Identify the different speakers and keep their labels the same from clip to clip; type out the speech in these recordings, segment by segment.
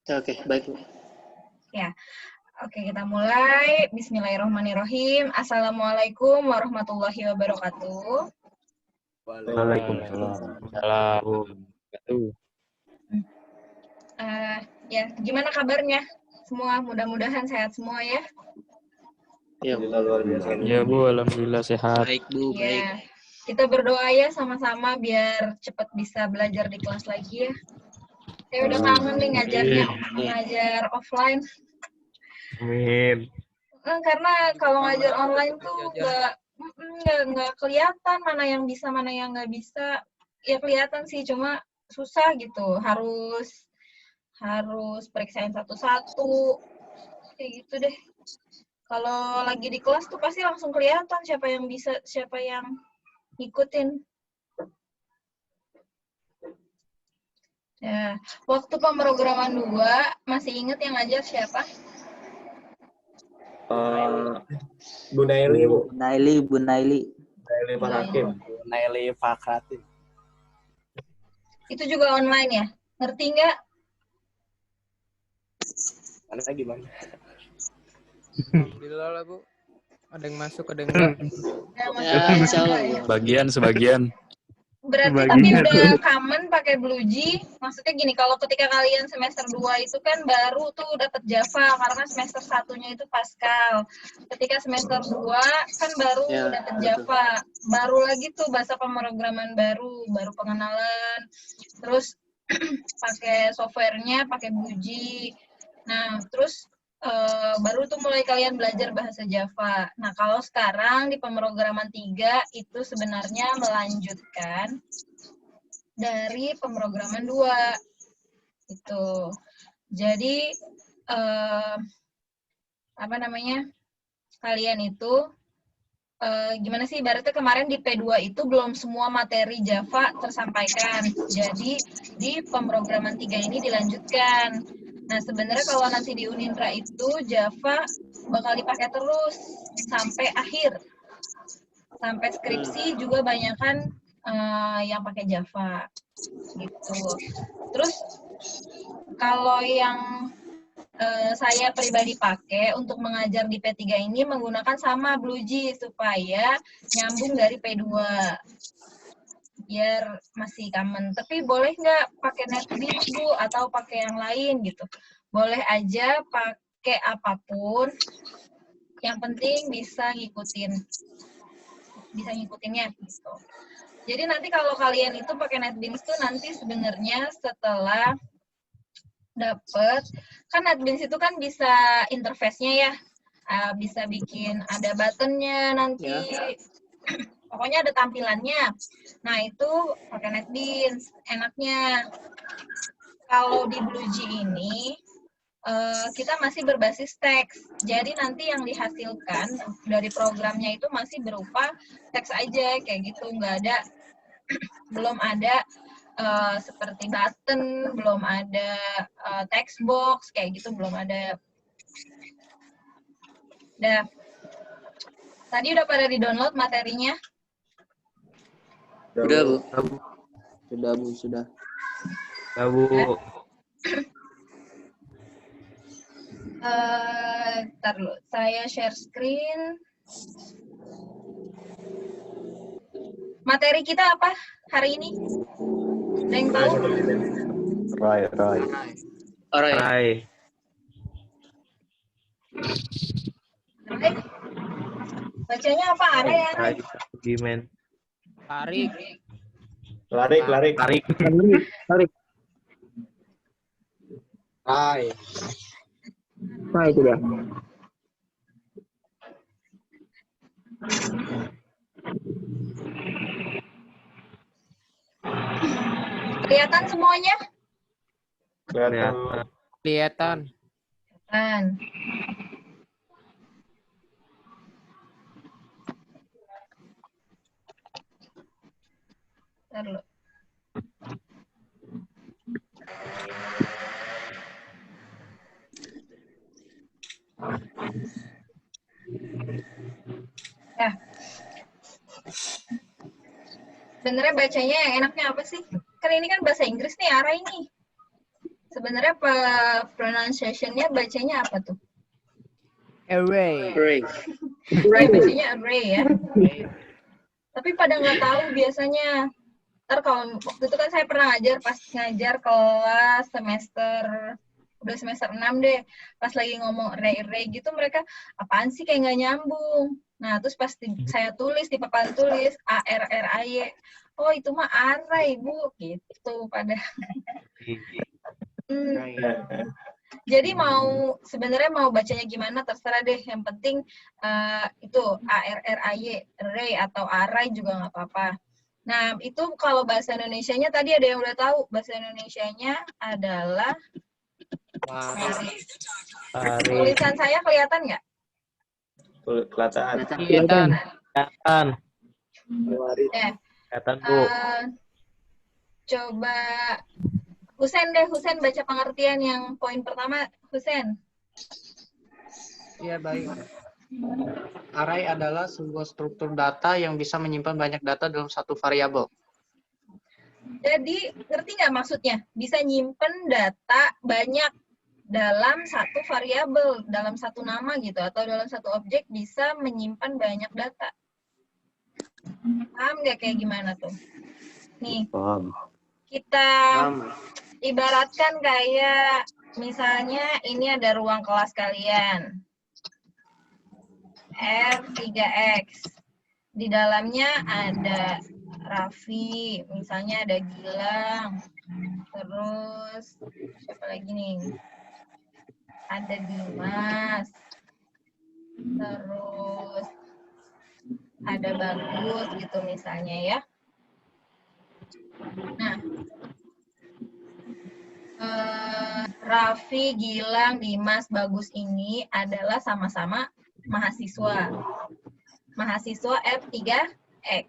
Speaker 1: Oke, baik.
Speaker 2: Ya, oke kita mulai. Bismillahirrahmanirrahim. Assalamualaikum warahmatullahi wabarakatuh.
Speaker 3: Waalaikumsalam.
Speaker 2: Ya, gimana kabarnya semua? Mudah-mudahan sehat semua ya.
Speaker 1: Ya,
Speaker 3: Luar biasa.
Speaker 4: Ya Bu, alhamdulillah sehat.
Speaker 1: baik Bu, baik.
Speaker 2: Ya, kita berdoa ya sama-sama biar cepat bisa belajar di kelas lagi ya. Saya udah kangen nih ngajarnya, ngajar offline.
Speaker 4: Amin.
Speaker 2: Karena kalau ngajar online tuh nggak kelihatan mana yang bisa, mana yang nggak bisa. Ya kelihatan sih, cuma susah gitu. Harus periksain satu-satu. Kayak gitu deh. Kalau lagi di kelas tuh pasti langsung kelihatan siapa yang bisa, siapa yang ngikutin. Ya, waktu pemrograman 2, masih inget yang ngajar siapa?
Speaker 3: Bu Naili, Bu.
Speaker 5: Bu Naili.
Speaker 3: Naili Pak Hakim.
Speaker 5: Naili Fakrati.
Speaker 2: Itu juga online ya? Ngerti nggak?
Speaker 3: Mana gimana?
Speaker 6: Alhamdulillah lah Bu. Ada yang masuk, ada yang enggak.
Speaker 1: Ya, insya Allah.
Speaker 4: Sebagian.
Speaker 2: Berarti tapi udah common pakai BlueJ. Maksudnya gini, kalau ketika kalian semester 2 itu kan baru tuh dapat Java karena semester 1-nya itu Pascal. Ketika semester 2 kan baru dapat Java. Baru lagi tuh bahasa pemrograman baru pengenalan. Terus pakai softwarenya pakai BlueJ. Nah, terus baru tuh mulai kalian belajar bahasa Java. Nah, kalau sekarang di pemrograman 3 itu sebenarnya melanjutkan dari pemrograman 2. Itu. Jadi kalian itu gimana sih ibaratnya kemarin di P2 itu belum semua materi Java tersampaikan. Jadi di pemrograman 3 ini dilanjutkan. Nah, sebenarnya kalau nanti di Unindra itu Java bakal dipakai terus sampai akhir. Sampai skripsi juga banyakan yang pakai Java. Gitu. Terus kalau yang saya pribadi pakai untuk mengajar di P3 ini menggunakan sama BlueJ supaya nyambung dari P2. Biar masih common. Tapi boleh nggak pakai NetBeans Bu atau pakai yang lain gitu? Boleh aja pakai apapun. Yang penting bisa ngikutinnya gitu. Jadi nanti kalau kalian itu pakai NetBeans tuh nanti sebenarnya setelah dapet, kan NetBeans itu kan bisa interface-nya ya. Bisa bikin ada buttonnya nanti. Ya. Pokoknya ada tampilannya. Nah, itu pakai NetBeans. Enaknya, kalau di BlueJ ini, kita masih berbasis teks. Jadi nanti yang dihasilkan dari programnya itu masih berupa teks aja, kayak gitu. Belum ada seperti button, belum ada text box, kayak gitu, belum ada. Tadi udah pada di-download materinya?
Speaker 1: Sudah, Bu.
Speaker 5: Sudah.
Speaker 4: Bu.
Speaker 2: Ntar dulu, saya share screen. Materi kita apa hari ini? Ada yang tahu?
Speaker 4: Rai.
Speaker 2: Bacanya apa? Arai.
Speaker 4: Gimen.
Speaker 6: Tarik.
Speaker 3: Larik.
Speaker 5: Hai sudah.
Speaker 2: Kelihatan semuanya?
Speaker 6: Kelihatan.
Speaker 2: Ntar dulu. Ya. Sebenarnya bacanya yang enaknya apa sih? Kan ini kan bahasa Inggris nih, Ara ini. sebenarnya pronunciation-nya bacanya apa tuh?
Speaker 6: Array.
Speaker 1: Array.
Speaker 2: Ya, bacanya array ya. Tapi pada nggak tahu biasanya. Ntar kalau waktu itu kan saya pernah ngajar kelas udah semester 6 deh. Pas lagi ngomong array gitu mereka, apaan sih kayak nggak nyambung. Nah, terus pas saya tulis di papan tulis ARRAY. Oh, itu mah array, Bu. Gitu pada. Jadi sebenarnya mau bacanya gimana terserah deh. Yang penting itu ARRAY, array atau array juga nggak apa-apa. Nah, itu kalau bahasa Indonesianya tadi ada yang udah tahu. Bahasa Indonesianya adalah tulisan saya kelihatan nggak?
Speaker 3: Kelihatan.
Speaker 6: Kelihatan.
Speaker 4: Kelihatan. Kelihatan, Bu.
Speaker 2: Coba Husen baca pengertian yang poin pertama, Husen.
Speaker 7: Ya, baik. Array adalah sebuah struktur data yang bisa menyimpan banyak data dalam satu variabel.
Speaker 2: Jadi, ngerti nggak maksudnya? Bisa nyimpen data banyak dalam satu variabel, dalam satu nama gitu, atau dalam satu objek bisa menyimpan banyak data. Paham nggak kayak gimana tuh? Nih, kita ibaratkan kayak, misalnya ini ada ruang kelas kalian. R3X. Di dalamnya ada Raffi, misalnya ada Gilang, terus siapa lagi nih? Ada Dimas, terus ada Bagus gitu misalnya ya. Nah, Raffi, Gilang, Dimas, Bagus ini adalah sama-sama mahasiswa R3X.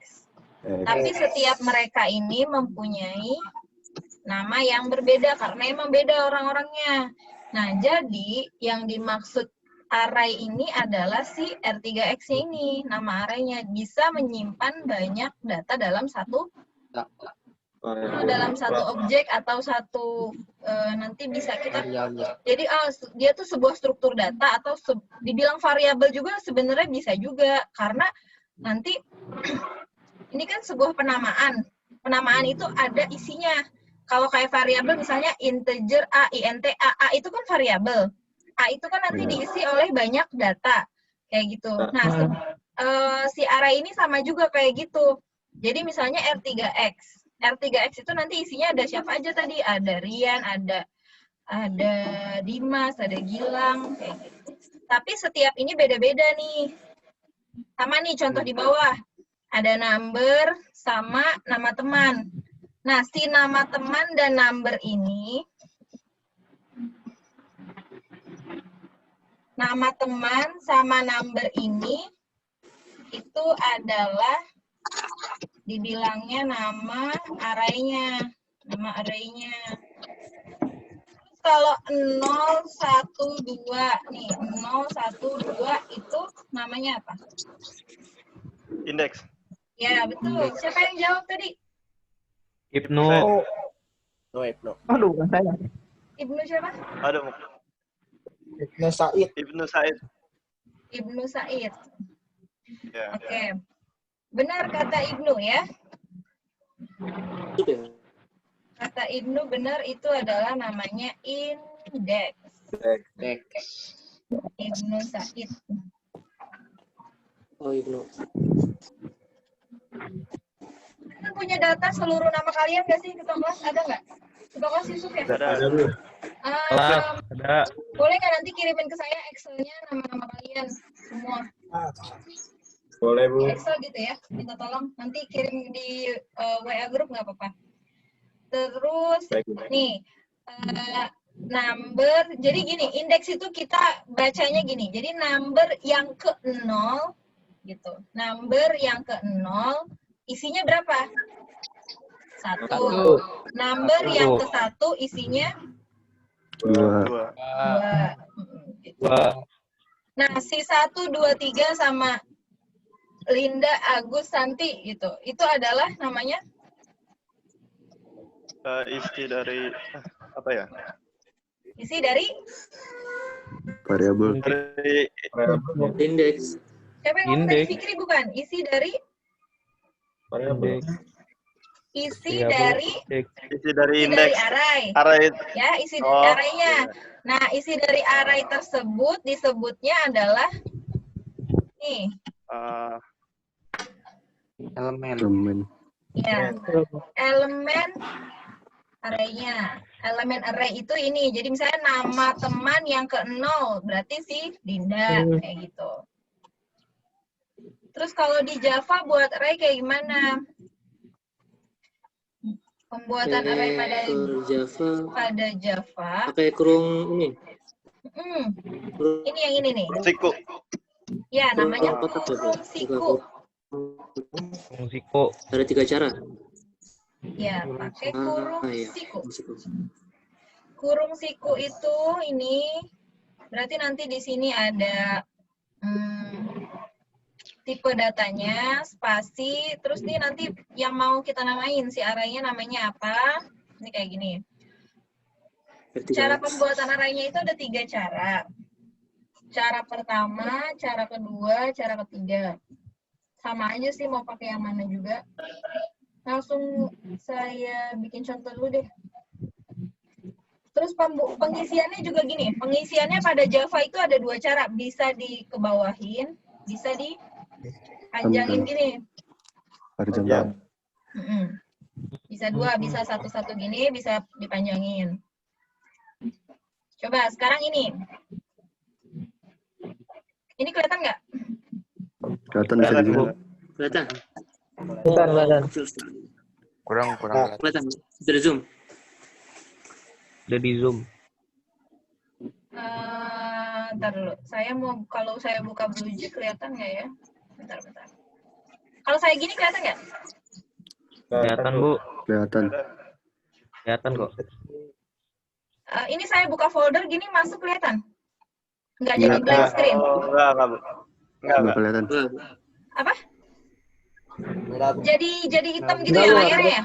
Speaker 2: Tapi setiap mereka ini mempunyai nama yang berbeda karena emang beda orang-orangnya. Nah, jadi yang dimaksud array ini adalah si R3X ini. Nama arraynya bisa menyimpan banyak data dalam satu objek atau satu nanti bisa kita jadi dia tuh sebuah struktur data atau dibilang variabel juga sebenarnya bisa juga karena nanti ini kan sebuah penamaan itu ada isinya. Kalau kayak variabel misalnya integer a, int a itu kan variabel. A itu kan nanti diisi oleh banyak data kayak gitu. Nah, si array ini sama juga kayak gitu. Jadi misalnya R3X itu nanti isinya ada siapa aja tadi? Ada Rian, ada Dimas, ada Gilang, kayak gitu. Tapi setiap ini beda-beda nih. Sama nih contoh di bawah. Ada number sama nama teman. Nah, si nama teman dan number ini, nama teman sama number ini, itu adalah dibilangnya nama arraynya. Kalau 0, 1, 2 nih, 0, 1, 2 itu namanya apa?
Speaker 8: Indeks.
Speaker 2: Ya, betul. Siapa yang jawab tadi?
Speaker 4: Ibnu.
Speaker 5: Aduh, bukan saya.
Speaker 2: Ibnu siapa?
Speaker 8: Ada. Ibnu Said. Ya.
Speaker 2: Oke. Benar kata Ibnu ya. Kata Ibnu benar itu adalah namanya indeks. Ibnu Said.
Speaker 1: Oh, Ibnu.
Speaker 2: Kalian punya data seluruh nama kalian nggak sih? Ketua kelas ada nggak? Ketua kelas Yusuf ya?
Speaker 8: Ada.
Speaker 4: Ada.
Speaker 2: Boleh nggak nanti kirimin ke saya Excel-nya nama-nama kalian semua?
Speaker 3: Boleh, Bu.
Speaker 2: Di Excel gitu ya, minta tolong. Nanti kirim di WA grup nggak apa-apa. Terus, nih, number, jadi gini, indeks itu kita bacanya gini, jadi number yang ke 0, gitu. Number yang ke 0, isinya berapa? 1. Number yang ke 1, isinya
Speaker 4: 2.
Speaker 2: 2. Nah, si 1, 2, 3 sama Linda, Agus, Santi, gitu. Itu adalah namanya?
Speaker 8: Isi dari apa ya?
Speaker 2: Isi dari
Speaker 8: Variabel.
Speaker 5: Indeks.
Speaker 2: siapa yang ngomong tadi?
Speaker 4: Indeks.
Speaker 2: Fikri bukan? Isi dari
Speaker 3: Variabel.
Speaker 2: isi dari
Speaker 9: Isi dari
Speaker 2: isi dari
Speaker 9: indeks.
Speaker 2: array.
Speaker 9: Array.
Speaker 2: Ya, isi dari
Speaker 9: Oh,
Speaker 2: array-nya. Nah, isi dari array tersebut disebutnya adalah nih,
Speaker 7: Elemen.
Speaker 8: Elemen.
Speaker 2: ya, elemen array-nya. Elemen array itu ini. Jadi misalnya nama teman yang ke-0, berarti si Dinda, kayak gitu. Terus kalau di Java buat array kayak gimana? Pembuatan array pada Java.
Speaker 5: Pakai kurung ini.
Speaker 2: Ini yang ini nih.
Speaker 9: siku.
Speaker 2: Ya, namanya
Speaker 5: Kotak ya, Bu?
Speaker 2: kurung siku.
Speaker 4: Musiko.
Speaker 5: Ada 3 cara.
Speaker 2: Ya, pakai kurung
Speaker 5: iya.
Speaker 2: siku.
Speaker 5: Siku.
Speaker 2: Kurung siku itu ini berarti nanti di sini ada tipe datanya, spasi, terus nih nanti yang mau kita namain si array-nya namanya apa? Ini kayak gini. Cara pembuatan array-nya itu ada 3 cara. Cara pertama, cara kedua, cara ketiga. Sama aja sih mau pakai yang mana juga. Langsung saya bikin contoh dulu deh. Terus pengisiannya juga gini. Pengisiannya pada Java itu ada 2 cara. Bisa dikebawahin, bisa dipanjangin gini.
Speaker 8: Horizontal.
Speaker 2: Bisa 2, bisa satu-satu gini, bisa dipanjangin. Coba sekarang ini. Ini kelihatan nggak?
Speaker 8: Kelihatan bisa di zoom.
Speaker 5: Kelihatan?
Speaker 6: Kelihatan.
Speaker 5: Kurang kelihatan. Sudah zoom.
Speaker 4: Udah di zoom.
Speaker 2: Ntar dulu. Saya mau, kalau saya buka Bluejay kelihatan nggak ya? Bentar. Kalau saya gini kelihatan nggak?
Speaker 4: Kelihatan, Bu.
Speaker 8: Kelihatan.
Speaker 4: Kelihatan kok.
Speaker 2: Ini saya buka folder gini masuk kelihatan? Nggak jadi blank screen?
Speaker 9: Enggak, Bu.
Speaker 8: Enggak kelihatan.
Speaker 2: Apa? Jadi hitam gitu ya layarnya ya?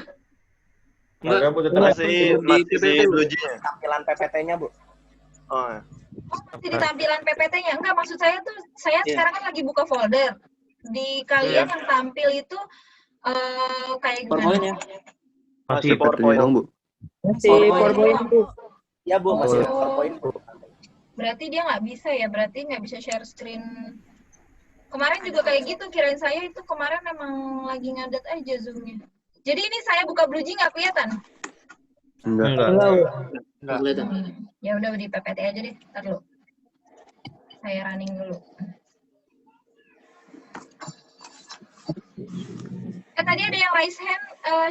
Speaker 3: Enggak, Bu, tetap
Speaker 9: Masih di Bluejay.
Speaker 5: Tampilan PPT-nya, Bu.
Speaker 9: Oh, ya.
Speaker 2: Oh, masih di tampilan PPT-nya. Enggak, maksud saya tuh, saya sekarang kan lagi buka folder. Di kalian yang tampil itu kayak gimana?
Speaker 5: PowerPoint ya?
Speaker 9: Masih
Speaker 8: PowerPoint
Speaker 9: PowerPoint.
Speaker 8: dong, Bu.
Speaker 6: Masih PowerPoint, Bu.
Speaker 5: Ya, Bu, masih
Speaker 2: Oh.
Speaker 5: PowerPoint, Bu.
Speaker 2: Berarti dia nggak bisa ya, berarti nggak bisa share screen. Kemarin juga kayak gitu, kirain saya itu kemarin memang lagi ngadet aja Zoom-nya. Jadi ini saya buka Bluejay nggak kelihatan?
Speaker 8: Enggak.
Speaker 5: Nggak kelihatan.
Speaker 2: Ya udah di PPT aja deh, ntar dulu. Saya running dulu. Tadi ada yang raise hand,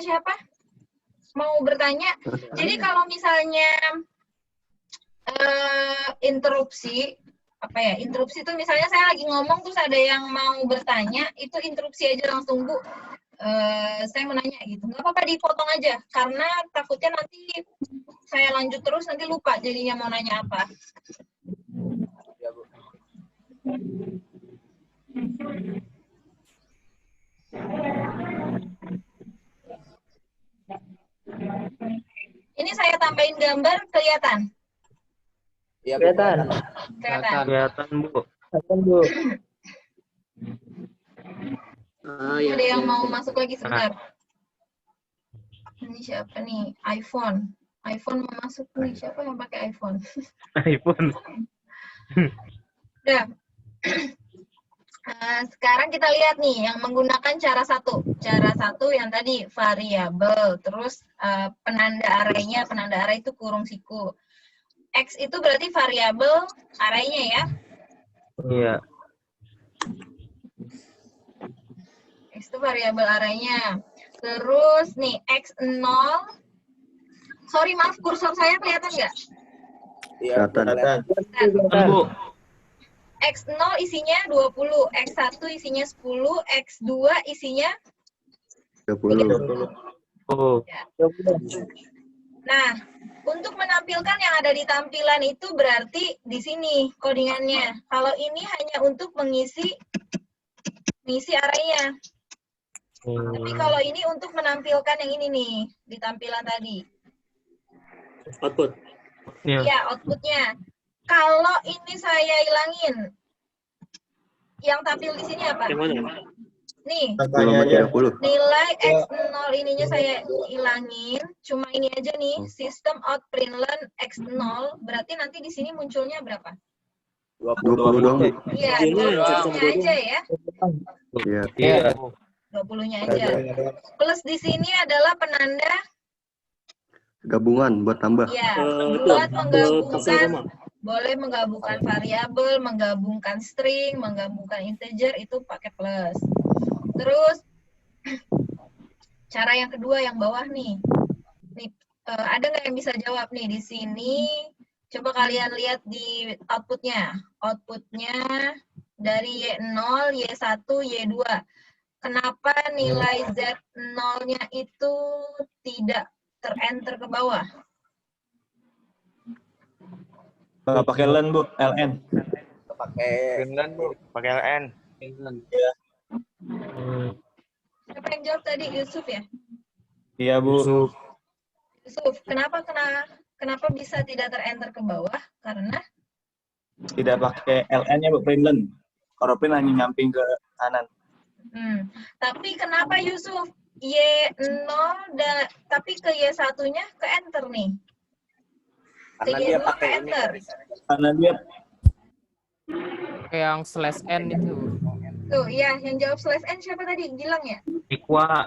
Speaker 2: siapa? Mau bertanya. Jadi kalau misalnya interupsi, apa ya? Interupsi itu misalnya saya lagi ngomong terus ada yang mau bertanya, itu interupsi aja langsung, Bu. Saya mau nanya gitu. Nggak apa-apa dipotong aja, karena takutnya nanti saya lanjut terus nanti lupa jadinya mau nanya apa. Ini saya tambahin gambar, kelihatan?
Speaker 5: Iya,
Speaker 6: Kelihatan.
Speaker 2: Kelihatan.
Speaker 4: Kelihatan, Bu.
Speaker 6: Kelihatan, Bu.
Speaker 5: Ya.
Speaker 2: Ada yang mau masuk lagi sebentar. Ini siapa nih? iPhone. iPhone mau masuk nih. Siapa yang pakai iPhone?
Speaker 4: iPhone.
Speaker 2: Udah. Sekarang kita lihat nih yang menggunakan cara satu. Cara satu yang tadi variabel. Terus penanda array-nya. Penanda array itu kurung siku. X itu berarti variabel array-nya ya.
Speaker 4: Iya.
Speaker 2: X itu variabel array-nya. Terus nih X0. Sorry maaf, kursor saya kelihatan nggak?
Speaker 8: Kelihatan.
Speaker 4: Kelihatan, Bu.
Speaker 2: X0 isinya 20, X1 isinya 10, X2 isinya
Speaker 8: 30.
Speaker 4: Oh.
Speaker 2: Nah, untuk menampilkan yang ada di tampilan itu berarti di sini codingannya. Kalau ini hanya untuk mengisi array-nya. Tapi kalau ini untuk menampilkan yang ini nih, di tampilan tadi.
Speaker 5: Output.
Speaker 4: Iya.
Speaker 2: Ya, outputnya. Kalau ini saya ilangin, yang tampil di sini apa?
Speaker 1: Yang mana?
Speaker 2: Nih,
Speaker 3: Angkanya aja.
Speaker 8: 30.
Speaker 2: nilai X0 ininya saya ilangin, cuma ini aja nih, system out println X0, berarti nanti di sini munculnya berapa?
Speaker 8: 20 dong, Bu.
Speaker 2: Iya,
Speaker 1: Jadinya
Speaker 2: 20-nya aja ya.
Speaker 8: Iya.
Speaker 4: Iya.
Speaker 2: 20-nya aja. Plus di sini adalah penanda,
Speaker 8: Gabungan buat tambah.
Speaker 2: ya,
Speaker 1: Itu
Speaker 2: buat
Speaker 1: pasal
Speaker 2: menggabungkan,
Speaker 1: koma.
Speaker 2: boleh menggabungkan variabel, menggabungkan string, menggabungkan integer, itu pakai plus. Terus, cara yang kedua yang bawah nih. Nih, ada nggak yang bisa jawab nih di sini? Coba kalian lihat di outputnya. Outputnya dari Y0, Y1, Y2. Kenapa nilai Z0-nya itu tidak terenter ke bawah?
Speaker 3: Pakai LN, Bu. LN.
Speaker 5: Pakai
Speaker 9: Pakai LN.
Speaker 2: Siapa yang jawab tadi? Yusuf ya?
Speaker 3: Iya, Bu.
Speaker 2: Yusuf, kenapa bisa tidak terenter ke bawah? Karena
Speaker 3: Tidak pakai LN-nya, Bu. Println. Kalau print hanya nyamping ke kanan.
Speaker 2: Tapi kenapa Yusuf Y0 tapi ke Y1-nya ke enter nih? Ke
Speaker 5: karena dia
Speaker 2: Y2 ke
Speaker 5: pakai ini.
Speaker 2: enter.
Speaker 3: Karena dia
Speaker 10: Yang /n itu.
Speaker 2: Tuh, ya, yang jawab /n siapa tadi? Gilang ya?
Speaker 4: Iqwa.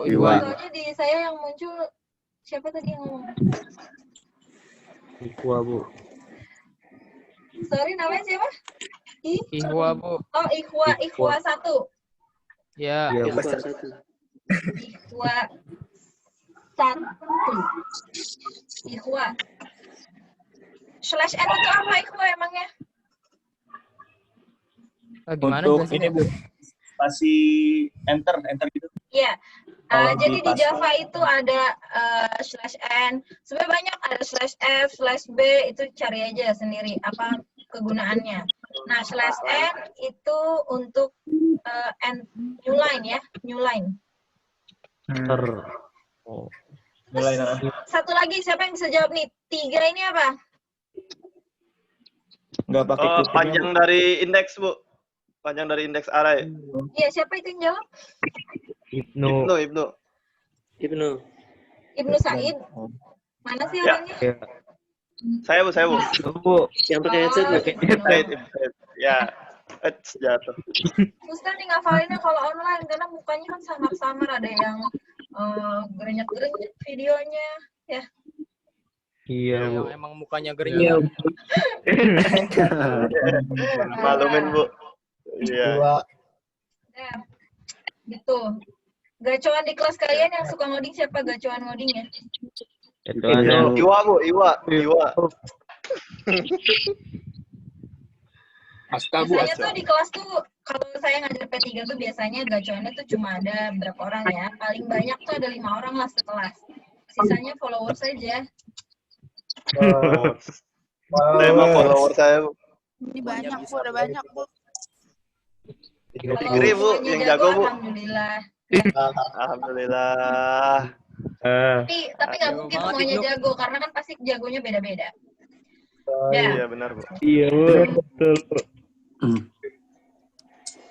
Speaker 8: Iwa.
Speaker 2: Soalnya di saya yang muncul siapa tadi yang ngomong?
Speaker 4: Iqwa, Bu.
Speaker 2: Sorry, namanya siapa?
Speaker 10: Ihwa, Bu.
Speaker 2: Oh, Ikhwa 1.
Speaker 10: Ya.
Speaker 4: Iya, Bu.
Speaker 2: Ikhwa 1. Ikhwa. /n itu apa Ikhwa emangnya?
Speaker 10: Gimana
Speaker 3: untuk
Speaker 10: jelasin?
Speaker 3: ini, Bu. Masih enter gitu.
Speaker 2: Iya.
Speaker 3: Kalau
Speaker 2: Jadi
Speaker 3: di
Speaker 2: di Java itu ada /n. Sebenarnya banyak, ada /f, /b, itu cari aja sendiri apa kegunaannya. Nah, /n itu untuk new line ya, new line.
Speaker 4: Oh.
Speaker 2: Terus, satu lagi siapa yang bisa jawab nih? 3 ini apa?
Speaker 3: Nggak pakai kutipnya,
Speaker 9: Panjang
Speaker 3: Bu.
Speaker 9: dari indeks, Bu. Panjang dari indeks array.
Speaker 2: Iya, siapa itu yang jawab?
Speaker 4: Ibnu.
Speaker 2: Ibnu Said. Mana sih
Speaker 9: Ya.
Speaker 2: orangnya?
Speaker 4: Ya.
Speaker 9: Saya, Bu.
Speaker 4: Bu.
Speaker 1: Yang pakai headset
Speaker 2: Oh,
Speaker 1: lah.
Speaker 2: Ibnu.
Speaker 9: Ya. Jatuh.
Speaker 2: Susah nih ngafalinnya kalau online karena mukanya kan samar-samar, ada yang gerenyek-gerenyek videonya ya.
Speaker 4: Iya, Bu.
Speaker 10: Yang emang mukanya
Speaker 6: Iya.
Speaker 10: gerinya.
Speaker 9: Maklumin, Bu. Iya.
Speaker 2: Nah, gitu. Gacoan di kelas kalian yang suka ngoding siapa gacoan ngodingnya?
Speaker 4: Itu ada.
Speaker 9: Iwa, Bu. Iwa.
Speaker 2: Biasanya tuh di kelas tuh kalau saya ngajar P3 tuh biasanya gacoannya tuh cuma ada berapa orang ya. Paling banyak tuh ada 5 orang lah sekelas. Sisanya followers aja.
Speaker 9: Saya mah follower saya, Bu.
Speaker 11: Ini banyak, Bu. Udah banyak, Bu.
Speaker 2: Kalau
Speaker 9: Degree, Bu,
Speaker 2: semuanya
Speaker 9: yang jago, Bu.
Speaker 2: Alhamdulillah.
Speaker 9: Alhamdulillah.
Speaker 2: Tapi nggak mungkin semuanya jago karena kan pasti jagonya beda-beda. Ya.
Speaker 9: Iya, benar, Bu.
Speaker 4: Iya, Bu. Betul, Bu.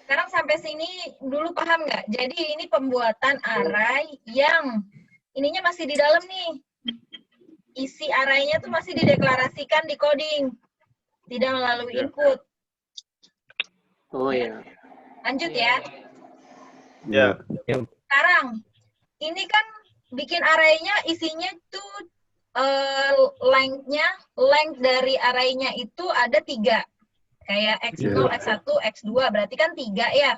Speaker 2: Sekarang sampai sini dulu paham nggak? Jadi ini pembuatan array yang ininya masih di dalam nih. Isi array-nya tuh masih dideklarasikan di coding. Tidak melalui input.
Speaker 1: Oh ya.
Speaker 2: Lanjut ya.
Speaker 9: Ya.
Speaker 2: Sekarang, ini kan bikin array-nya isinya tuh length dari array-nya itu ada 3. Kayak X0, X1, X2, berarti kan 3 ya.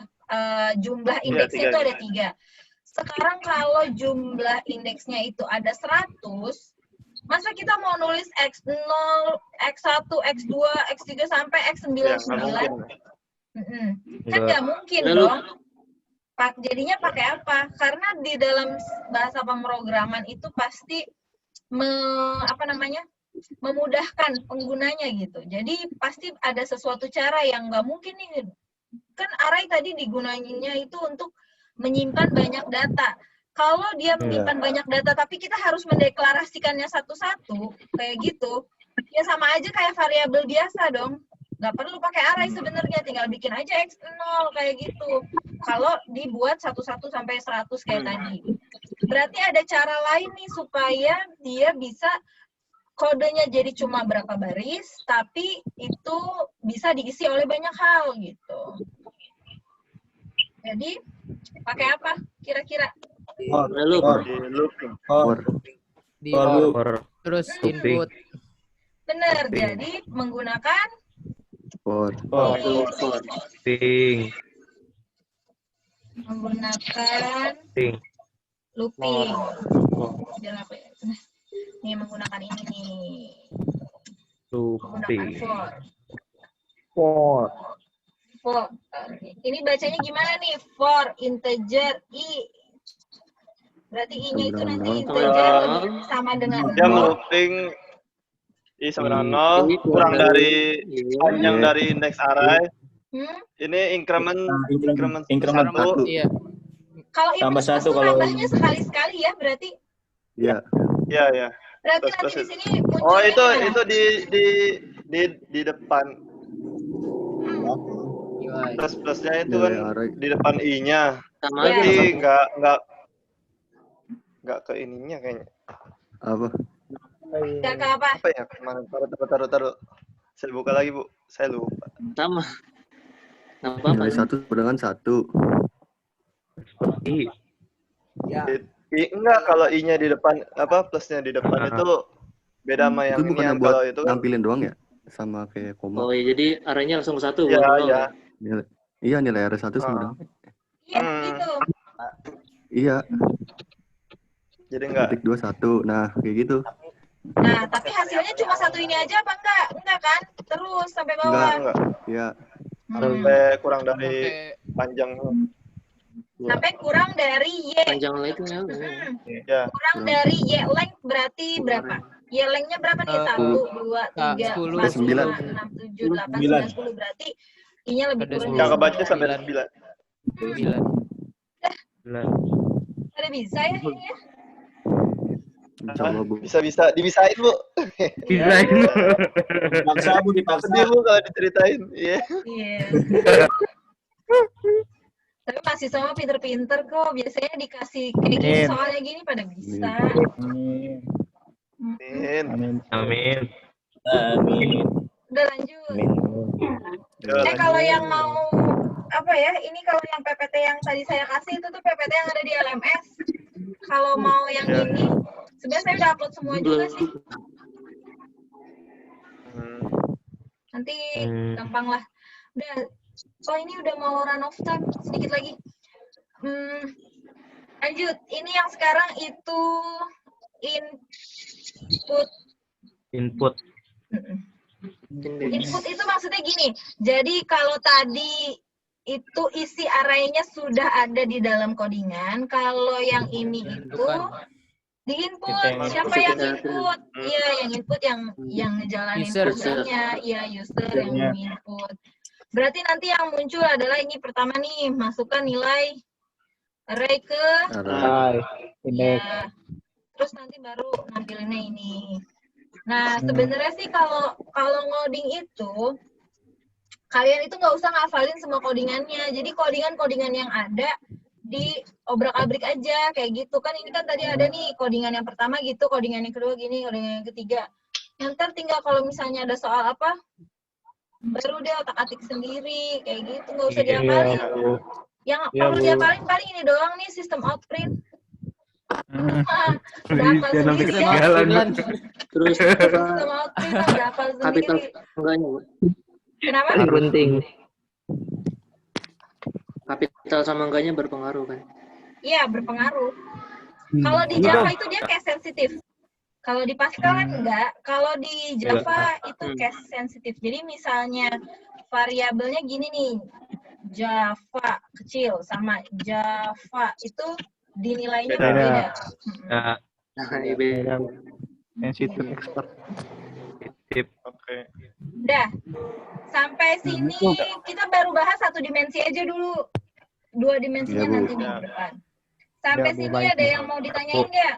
Speaker 2: Jumlah indeksnya itu ada 3. Sekarang kalau jumlah indeksnya itu ada 100, masa kita mau nulis X0, X1, X2, X3 sampai X99? Kan nggak mungkin dong. Jadinya pakai apa? Karena di dalam bahasa pemrograman itu pasti memudahkan penggunanya gitu. Jadi pasti ada sesuatu cara yang nggak mungkin nih. Kan array tadi digunainnya itu untuk menyimpan banyak data. Kalau dia menyimpan banyak data, tapi kita harus mendeklarasikannya satu-satu, kayak gitu, Ya sama aja kayak variabel biasa dong. Nggak perlu pakai array sebenarnya, tinggal bikin aja x0 kayak gitu. Kalau dibuat 11 sampai 100 kayak tadi. Berarti ada cara lain nih supaya dia bisa kodenya jadi cuma berapa baris, tapi itu bisa diisi oleh banyak hal gitu. Jadi pakai apa kira-kira?
Speaker 1: Lalu
Speaker 10: Di
Speaker 3: For.
Speaker 10: terus
Speaker 4: Looping.
Speaker 10: input.
Speaker 2: Benar, jadi menggunakan
Speaker 8: For.
Speaker 4: Ping.
Speaker 2: menggunakan
Speaker 4: Ping.
Speaker 2: looping. Jangan apa ya? Nih menggunakan ini nih. Menggunakan
Speaker 4: Looping.
Speaker 6: For.
Speaker 2: For. Ini bacanya gimana nih? For integer i. Berarti i-nya itu nanti integer sama dengan
Speaker 9: Dia
Speaker 2: 0.
Speaker 9: melooping i sama dengan 0, kurang dari panjang dari index array. Ini increment
Speaker 3: Increment
Speaker 9: 1.
Speaker 10: Iya.
Speaker 2: Kalau ini
Speaker 3: Tambah
Speaker 2: plus
Speaker 3: satu
Speaker 2: tuh
Speaker 3: kalau
Speaker 2: nambahnya sekali-sekali ya berarti.
Speaker 8: Iya.
Speaker 9: Iya, ya.
Speaker 2: Berarti
Speaker 9: Plus,
Speaker 2: nanti
Speaker 9: plus
Speaker 2: di sini munculnya
Speaker 9: Oh, itu
Speaker 2: gimana?
Speaker 9: di depan. Plus-plusnya itu
Speaker 8: Nilai
Speaker 9: kan
Speaker 8: array.
Speaker 9: di depan i-nya.
Speaker 1: Sama
Speaker 2: Ya.
Speaker 1: aja.
Speaker 9: Jadi nggak ke ininya kayaknya.
Speaker 8: Apa?
Speaker 2: Nggak ke apa?
Speaker 9: Apa ya? Kemana? Taruh. Saya buka lagi, Bu. Saya lupa.
Speaker 1: Sama. Nggak apa-apa.
Speaker 8: Nilai 1 sama dengan 1.
Speaker 4: Seperti
Speaker 9: Enggak, kalau i-nya di depan, plusnya di depan itu beda sama yang
Speaker 8: Itu
Speaker 9: ini.
Speaker 8: bukannya
Speaker 9: Yang
Speaker 8: buat
Speaker 9: kalau itu kan
Speaker 8: nampilin doang ya? Sama kayak koma.
Speaker 1: Oh iya, jadi arahnya langsung ke 1.
Speaker 9: Iya,
Speaker 1: bukan
Speaker 9: iya.
Speaker 8: Iya, nilai array 1 sama dengan.
Speaker 2: Iya, gitu.
Speaker 8: Iya,
Speaker 9: Jadi enggak.
Speaker 8: titik 2 1. Nah, kayak gitu.
Speaker 2: Nah, tapi hasilnya cuma satu ini aja apa enggak? Enggak kan? Terus sampai bawah.
Speaker 9: Enggak.
Speaker 8: Iya.
Speaker 9: Sampai kurang dari panjang.
Speaker 2: Sampai kurang dari y.
Speaker 1: Panjang lengthnya.
Speaker 9: Ya.
Speaker 2: Kurang dari y length berarti berapa? Y length-nya berapa nih? 1, 2, 3, 4, 5, 6, 7, 8, 9, 10. Berarti i-nya lebih kurang
Speaker 9: Yang
Speaker 2: dari
Speaker 9: kebaca
Speaker 2: 9.
Speaker 9: sampai 9.
Speaker 10: 9.
Speaker 2: Ada bisa ya ini ya?
Speaker 8: Coba, Bu.
Speaker 9: Bisa dibisain, Bu.
Speaker 4: desain.
Speaker 3: Dipaksa, Bu, dipaksa.
Speaker 9: Sedih, Bu, kalau diceritain. Iya.
Speaker 2: Iya. Tapi masih sama pinter-pinter kok. Biasanya dikasih kayak gini, soalnya gini pada bisa.
Speaker 9: Amin.
Speaker 4: Amin.
Speaker 2: Udah lanjut. Kalau yang mau apa ya? Ini kalau yang PPT yang tadi saya kasih itu tuh PPT yang ada di LMS. Kalau mau yang ini, sebenarnya saya udah upload semua juga sih. Nanti gampang lah. Udah. Oh ini udah mau run off time. Sedikit lagi. Lanjut. Ini yang sekarang itu
Speaker 4: Input.
Speaker 2: Input itu maksudnya gini. Jadi kalau tadi itu isi array-nya sudah ada di dalam codingan. Kalau yang ini itu di input. Siapa yang input? Iya, yang input yang ngejalanin
Speaker 10: User.
Speaker 2: programnya. Iya, user yang input. Berarti nanti yang muncul adalah ini pertama nih, masukkan nilai array ke
Speaker 6: Array.
Speaker 2: ya. Terus nanti baru nampilinnya ini. Nah, sebenarnya sih kalau ngoding itu kalian itu nggak usah ngafalin semua codingannya. Jadi codingan yang ada di obrak-abrik aja kayak gitu kan. Ini kan tadi ada nih codingan yang pertama gitu, codingan yang kedua gini, codingan yang ketiga. Ntar tinggal kalau misalnya ada soal apa, baru dia otak-atik sendiri kayak gitu, nggak usah diapalin. Yang perlu diapalin paling ini doang nih, sistem outprint. Udah hafal sendiri ya.
Speaker 1: Terus
Speaker 2: Sistem outprint udah hafal
Speaker 1: kapital
Speaker 2: sendiri.
Speaker 1: enggaknya, Bu?
Speaker 2: Kenapa?
Speaker 6: Yang penting.
Speaker 1: Kapital sama enggaknya berpengaruh kan?
Speaker 2: Iya, berpengaruh. Kalau di Java itu dia case sensitif. Kalau di Pascal kan enggak. Kalau di Java itu case sensitif. Jadi misalnya variabelnya gini nih. Java kecil sama Java itu dinilainya berbeda.
Speaker 1: Beda.
Speaker 4: Sensitif expert.
Speaker 9: Oke.
Speaker 2: Udah. Sampai sini kita baru bahas satu dimensi aja dulu. Dua dimensinya
Speaker 8: Ya, Bu.
Speaker 2: nanti minggu depan. Sampai sini ada yang mau ditanyain nggak?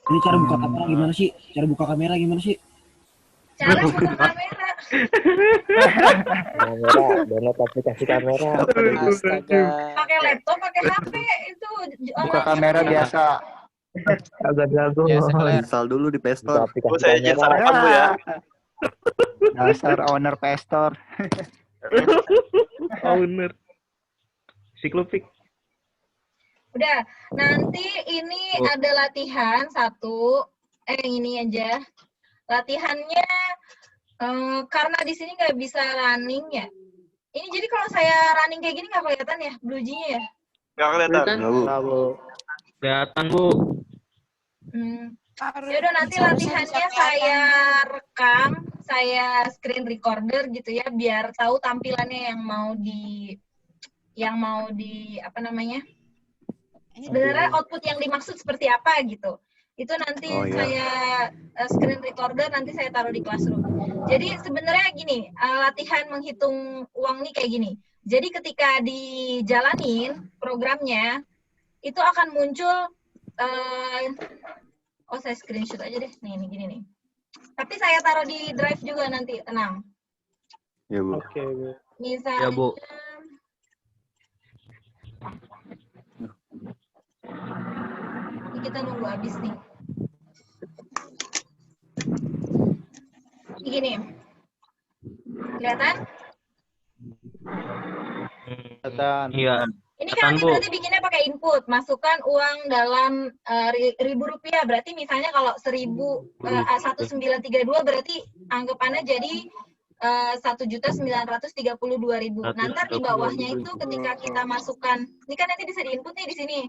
Speaker 12: Ini cara buka kamera gimana sih? Cara buka kamera gimana sih?
Speaker 2: Cara buka kamera.
Speaker 6: Download aplikasi kamera.
Speaker 5: Astaga.
Speaker 2: Pakai laptop, pakai HP itu
Speaker 7: Buka kamera biasa.
Speaker 6: Agak jago.
Speaker 10: Ya, sekelar.
Speaker 8: Install dulu di Play
Speaker 6: Buka
Speaker 8: Store.
Speaker 6: aplikasi
Speaker 9: Bu, saya izin
Speaker 6: kamera.
Speaker 9: saran Bu ya.
Speaker 7: Dasar owner pestor.
Speaker 4: Owner. Siklopik.
Speaker 2: Udah, nanti ini ada latihan satu. Yang ini aja. Latihannya karena di sini nggak bisa running ya. Ini jadi kalau saya running kayak gini nggak kelihatan ya blujinya ya?
Speaker 9: Nggak kelihatan.
Speaker 8: Enggak, Bu.
Speaker 4: Kelihatan, Bu.
Speaker 2: Yaudah nanti latihannya saya rekam, saya screen recorder gitu ya, biar tahu tampilannya yang mau di apa namanya? Sebenarnya output yang dimaksud seperti apa gitu. Itu nanti saya screen recorder, nanti saya taruh di Classroom. Jadi sebenarnya gini, latihan menghitung uang nih kayak gini. Jadi ketika dijalanin programnya, itu akan muncul, saya screenshot aja deh, nih gini nih. Tapi saya taruh di drive juga nanti, tenang.
Speaker 8: Ya, Bu.
Speaker 6: Oke, Bu.
Speaker 2: Misalnya,
Speaker 4: Ya, Bu.
Speaker 2: ini kita nunggu habis nih. Ini gini, kelihatan?
Speaker 4: Iya.
Speaker 2: Ini kan nanti berarti bikinnya pakai input, masukkan uang dalam Rp1.000, berarti misalnya kalau 1932 berarti anggapannya jadi 1.932.000. Nanti di bawahnya itu ketika kita masukkan, ini kan nanti bisa diinput nih di sini.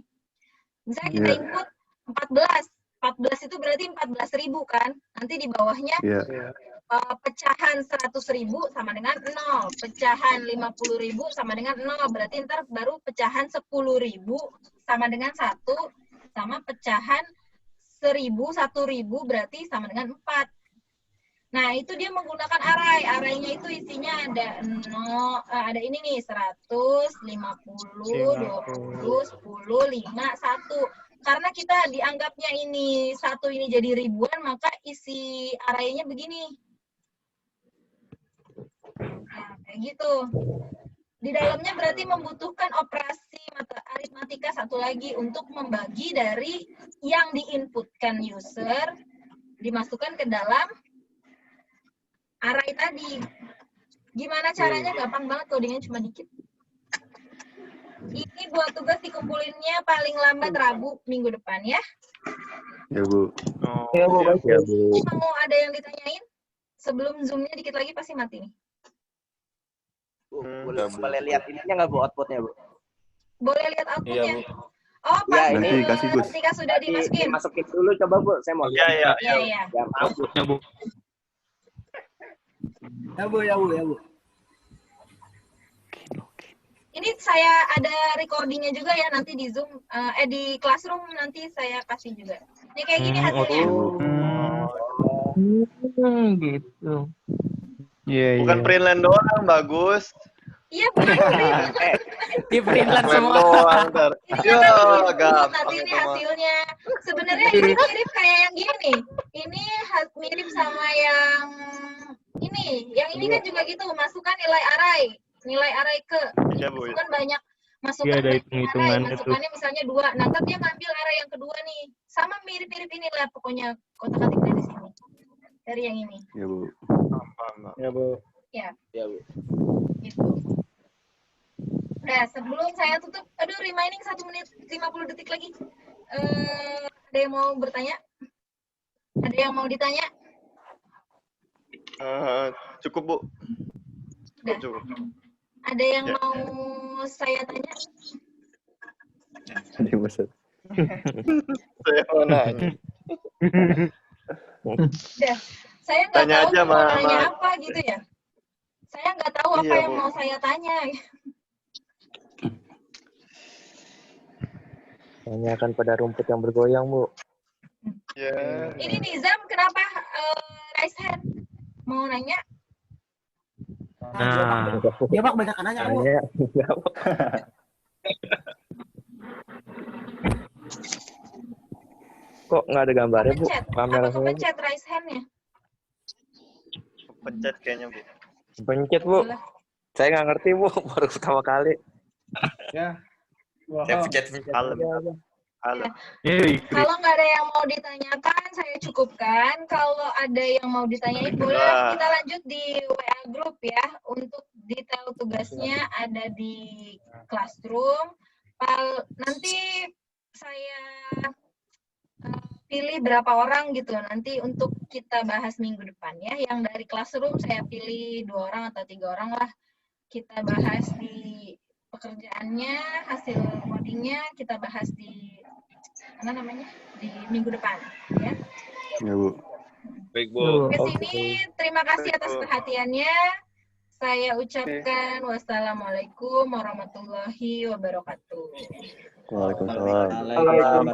Speaker 2: Misalnya kita input 14 itu berarti 14.000 kan? Nanti di bawahnya pecahan 100.000 sama dengan 0, pecahan 50.000 sama dengan 0, berarti ntar baru pecahan 10.000 sama dengan 1, sama pecahan 1.000 berarti sama dengan 4. Nah, itu dia menggunakan array. Array-nya itu isinya ada ada ini nih, 100, 50, 20, 10, 5, 1. Karena kita dianggapnya ini satu ini jadi ribuan, maka isi array-nya begini. Nah, kayak gitu. Di dalamnya berarti membutuhkan operasi aritmatika satu lagi untuk membagi dari yang diinputkan user, dimasukkan ke dalam array tadi. Gimana caranya? Gampang banget, codingnya cuma dikit. Ini buat tugas dikumpulinnya paling lambat Rabu minggu depan ya.
Speaker 8: Ya, Bu.
Speaker 6: Ya, Bu. Ya, Bu.
Speaker 2: Mau ada yang ditanyain? Sebelum Zoom-nya dikit lagi pasti mati nih.
Speaker 5: Boleh lihat ininya nggak, Bu, outputnya, Bu?
Speaker 2: Boleh lihat outputnya?
Speaker 5: Iya, Bu.
Speaker 2: Oh, Pak.
Speaker 5: Iya,
Speaker 8: Nanti kasih, Gus.
Speaker 2: Ketika sudah dimasukin.
Speaker 5: Masukin dulu coba, Bu. Saya mau lihat.
Speaker 2: Iya.
Speaker 5: Ya, maaf, Bu.
Speaker 4: Ya, Bu.
Speaker 5: Ya, Bu.
Speaker 2: Ini saya ada recordingnya juga ya nanti di Zoom, di Classroom nanti saya kasih juga. Ini kayak gini hasilnya.
Speaker 6: Gitu.
Speaker 9: Bukan printline doang, bagus.
Speaker 2: Iya, benar.
Speaker 10: Di printlan semua.
Speaker 9: Doang, ntar.
Speaker 2: Ini nanti ini hasilnya. Sebenarnya ini mirip kayak yang gini nih. Ini mirip sama yang ini. Yang ini kan juga gitu, masukkan nilai array ke. Masukkan banyak. Masukkan
Speaker 4: Iya, ada
Speaker 2: banyak
Speaker 4: hitung-hitungannya
Speaker 2: array. Masukannya misalnya 2. Nah, ntar dia ngambil array yang kedua nih. Sama mirip-mirip ini lah pokoknya kotak-katik dari sini. Dari yang ini.
Speaker 8: Ya, Bu.
Speaker 6: Ya, Bu.
Speaker 2: Ya.
Speaker 5: Ya, Bu.
Speaker 2: Gitu. Nah, sebelum saya tutup, remaining 1 menit 50 detik lagi. Ada yang mau bertanya? Ada yang mau ditanya?
Speaker 9: Cukup, Bu.
Speaker 2: Udah.
Speaker 9: Cukup.
Speaker 2: Ada yang mau saya tanya?
Speaker 8: Ada yang maksud.
Speaker 9: Saya mau nanya.
Speaker 2: Udah. Saya nggak
Speaker 9: Tanya
Speaker 2: tahu
Speaker 9: aja,
Speaker 2: mau
Speaker 9: Ma.
Speaker 2: tanya apa gitu ya. Saya nggak tahu apa
Speaker 9: Iya,
Speaker 2: yang
Speaker 9: Bu.
Speaker 2: mau saya tanya.
Speaker 6: Tanyakan pada rumput yang bergoyang, Bu.
Speaker 9: Ya.
Speaker 2: Ini Nizam kenapa raise hand? Mau nanya?
Speaker 4: Nah,
Speaker 5: Ya, Pak, banyak nanya, Bu.
Speaker 6: Tanya. Kok nggak ada gambarnya, Bu?
Speaker 2: Pencet.
Speaker 6: Kamera
Speaker 2: Apa
Speaker 6: saya.
Speaker 2: kepencet raise hand-nya?
Speaker 9: Pencet kayaknya, Bu.
Speaker 6: Pencet, Bu. Saya nggak ngerti, Bu. Baru pertama kali.
Speaker 7: Ya.
Speaker 12: Saya pencet-pencet.
Speaker 9: Kalem.
Speaker 2: Kalau nggak ada yang mau ditanyakan, saya cukupkan. Kalau ada yang mau ditanyain, boleh kita lanjut di WA group ya. Untuk detail tugasnya ada di Classroom. Nanti saya pilih berapa orang gitu. Nanti untuk kita bahas minggu depan ya. Yang dari Classroom saya pilih 2 orang atau 3 orang lah. Kita bahas di pekerjaannya, hasil codingnya kita bahas di di minggu depan ya.
Speaker 8: Ya, Bu.
Speaker 12: Baik, Bu.
Speaker 2: Ke sini terima kasih atas perhatiannya. Saya ucapkan wassalamualaikum warahmatullahi wabarakatuh.
Speaker 8: Waalaikumsalam.
Speaker 5: Waalaikumsalam.